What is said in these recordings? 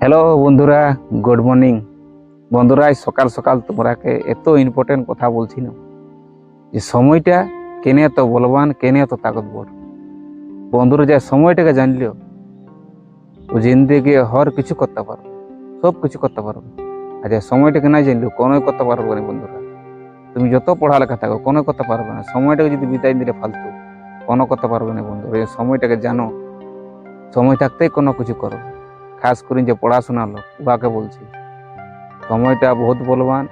Hello বন্ধুরা, good morning. বন্ধুরা, আজ সকাল সকাল তোমরাকে এত ইম্পর্টেন্ট কথা বলছি না যে সময়টা কেনে এত বলবান, কেনে এত তাকতবর। বন্ধুরা, যে সময়টাকে জানলিও ও জিন্দেগি হর কিছু করতে পারবে, সব কিছু করতে পারবে। আর যে সময়টাকে না জানলিও কোনো করতে পারবে না। বন্ধুরা, তুমি যত পড়ালেখা থাকো কোনো করতে পারবে না। সময়টাকে যদি বিদায় দিলে ফালতু কোনো করতে পারবে না। বন্ধুরা, এই সময়টাকে জানো, সময় থাকতেই কোনো কিছু করো। খাস করে যে পড়াশোনা লোক উহাকে বলছি, সময়টা বহুত বলবান।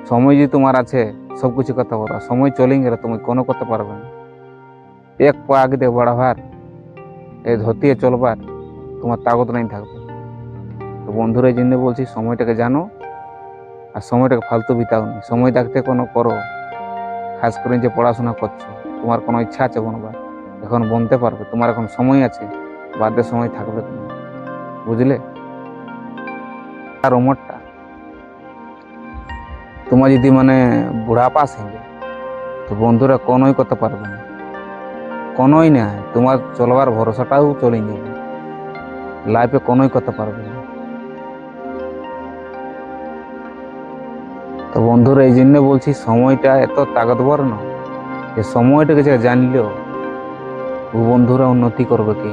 সময় যদি তোমার আছে সব কিছু করতে পারো, সময় চলে গেলে তুমি কোনো করতে পারবে না। এক পা আগে দিয়ে বাড়াবার, এই ধরতিয়ে চলবার তোমার তাগত নাই থাকবে। তো বন্ধুরা, এই জন্য বলছি সময়টাকে জানো আর সময়টাকে ফালতু বিতাও না। সময় থাকতে কোনো করো। খাস করে যে পড়াশোনা করছো, তোমার কোনো ইচ্ছা আছে বনবার, এখন বনতে পারবে। তোমার এখন সময় আছে, বাদে সময় থাকবে তুমি, বুঝলে? আর উমরটা তোমার যদি বুড়াপা সঙ্গে, তো বন্ধুরা কোনোই করতে পারবে না, কোনোই না। তোমার চলবার ভরসাটাও চলে যাবে, লাইফে কোনোই করতে পারবে না। তো বন্ধুরা, এই জন্য বলছি সময়টা এত তাকতবর না যে সময়টাকে যে জানলেও ও বন্ধুরা উন্নতি করবে কি,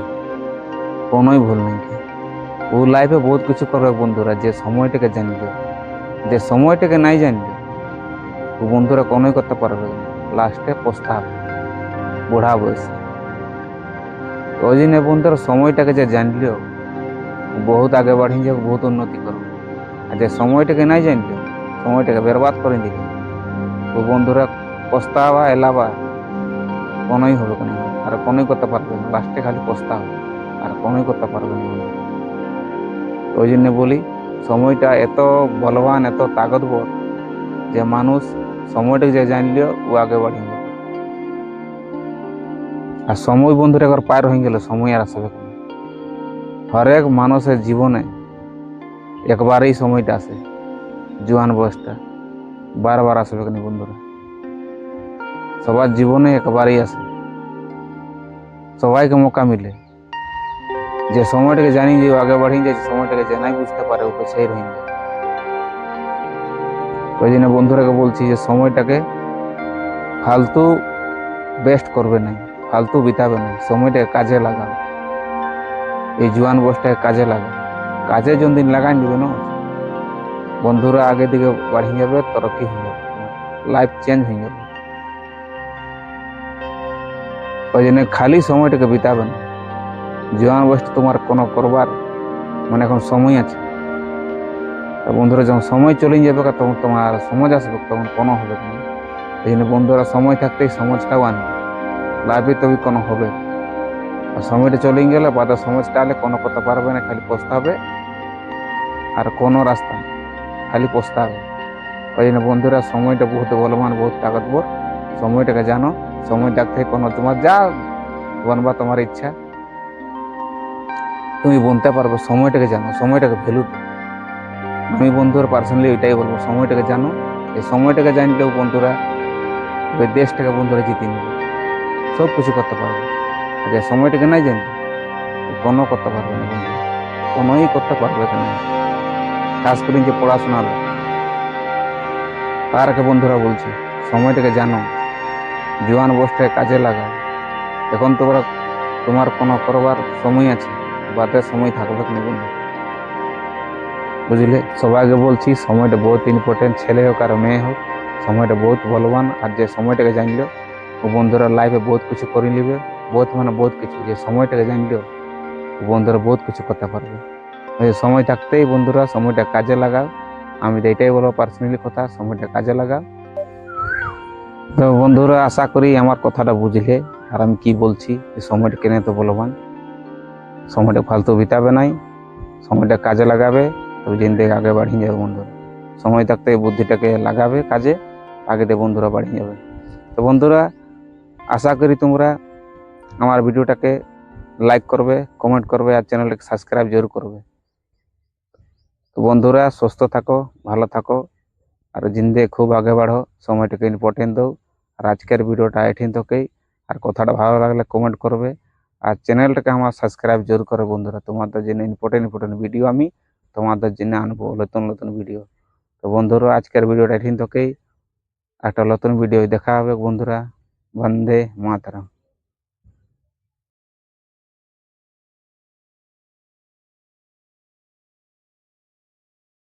কোনোই ভুল নেই কি। ও লাইফে বহুত কিছু করবে বন্ধুরা, যে সময়টাকে জানলেও। যে সময়টাকে নাই জানলে ও বন্ধুরা কোনোই করতে পারবে না, লাস্টে পস্তাবে বুড়া বয়সে। ওই জন্য বন্ধুরা, সময়টাকে যে জানলেও বহুত আগে বাড়ি যাবে, বহুত উন্নতি করবে। আর যে সময়টাকে নাই জানলেও সময়টাকে বরবাদ করে দিলে তো বন্ধুরা পস্তাবা এলাবা কোনোই হবে না, আর কোনোই করতে পারবে না। লাস্টে খালি পস্তাবা আর কোনোই করতে পারবে না। ওই জন্য বলি সময়টা এত বলবান, এত তাকতবর যে মানুষ সময়টাকে যে জানলেও ও আগে বাড়ি যাবে। আর সময় বন্ধুরা একবার পার হয়ে গেলে সময় আর আসবে না। হরেক মানুষের জীবনে একবারই সময়টা আসে, জোয়ান বয়সটা বারবার আসবে না বন্ধুরা। সবার জীবনে একবারই আসে, সবাইকে মৌকা মিলে। যে সময়টাকে জানি যে আগে বাড়িয়ে যাচ্ছে, সময়টাকে যে নাই বুঝতে পারে ওকে সেই রয়ে যায়। ওই জন্য বন্ধুরাকে বলছি যে সময়টাকে ফালতু বেস্ট করবে না, ফালতু বিতাবে না, সময়টাকে কাজে লাগাও। এই জোয়ান বয়সটাকে কাজে লাগাও। কাজে যদিন লাগাই দিবে না বন্ধুরা, আগে দিকে বাড়িয়ে যাবে, তরক্কি হয়ে যাবে, লাইফ চেঞ্জ হয়ে যাবে। ওই জন্য খালি সময়টাকে বিতাবে না। জোয়ান বয়সটা তোমার কোনো করবার এখন সময় আছে। তা বন্ধুরা, যখন সময় চলে যাবে তখন তোমার সমাজ আসবে, তখন কোনো হবে না। এই জন্য বন্ধুরা, সময় থাকতেই সমাজটাও আনবে, লাইফে তবে কোনো হবে। আর সময়টা চলে গেলে বাদে সমাজটা আলে কোনো করতে পারবে না, খালি পস্তাবে আর কোনো রাস্তা নেই, খালি পস্তাবে। ওই জন্য বন্ধুরা, সময়টা বহুত বলবান, বহুত তাকতবর। সময়টাকে জানো, সময় থাকতে কোনো তোমার যা বনবা তোমার ইচ্ছা তুমি বনতে পারবে। সময়টাকে জানো, সময়টাকে ভ্যালু দাও। আমি বন্ধুরা পার্সোনালি এটাই বলবো, সময়টাকে জানো। এই সময়টাকে জানলেও বন্ধুরা ওই দেশটাকে বন্ধুরা জিতে নেবে, সব কিছু করতে পারবে। আর যে সময়টাকে নাই জানবে কোনো করতে পারবে না বন্ধু, কোনোই করতে পারবে না। খাস করে যে পড়াশোনা লোক তার আগে বন্ধুরা বলছি সময়টাকে জানো, জোয়ান বয়সটাকে কাজে লাগাও। এখন তোমার কোনো করবার সময় আছে, বাদে সময় থাকবে না বন্ধু, বুঝলে? সবাইকে বলছি সময়টা বহুত ইম্পর্টেন্ট, ছেলে হোক আর মেয়ে হোক, সময়টা বহুত বলবান। আর যে সময়টাকে জানলো ও বন্ধুরা লাইফে বহুত কিছু করে নিবে, বহুত বহুত কিছু। যে সময়টাকে জানলেও ও বন্ধুরা বহুত কিছু করতে পারবে। ওই সময় থাকতেই বন্ধুরা সময়টা কাজে লাগাও। আমি তো এটাই বলবো পার্সোনালি কথা, সময়টা কাজে লাগাও। তো বন্ধুরা, আশা করি আমার কথাটা বুঝলে আর আমি কি বলছি, যে সময়টা কেনে তো বলবান। সময়টা ফালতু বিতাবে নাই, সময়টা কাজে লাগাবে, তবে জিন্দেগি আগে বাড়িয়ে যাবে বন্ধুরা। সময় থাকতে বুদ্ধিটাকে লাগাবে কাজে, আগে দিয়ে বন্ধুরা বাড়িয়ে যাবে। তো বন্ধুরা, আশা করি তোমরা আমার ভিডিওটাকে লাইক করবে, কমেন্ট করবে আর চ্যানেলটাকে সাবস্ক্রাইব জরুর করবে। তো বন্ধুরা, সুস্থ থাকো, ভালো থাকো আর জিন্দেগি খুব আগে বাড়ো। সময়টাকে ইম্পর্টেন্ট দাও। আর আজকের ভিডিওটা এঠিন থেকেই। আর কথাটা ভালো লাগলে কমেন্ট করবে আর চ্যানেলটাকে আমার সাবস্ক্রাইব জোর করো বন্ধুরা, তোমাদের জন্য ইম্পর্টেন্ট ভিডিও আমি তোমাদের জন্য আনবো, নতুন ভিডিও। তো বন্ধুরা আজকের ভিডিওটা এখান থেকেই, একটা নতুন ভিডিও দেখা হবে বন্ধুরা। বন্দে মাতরম।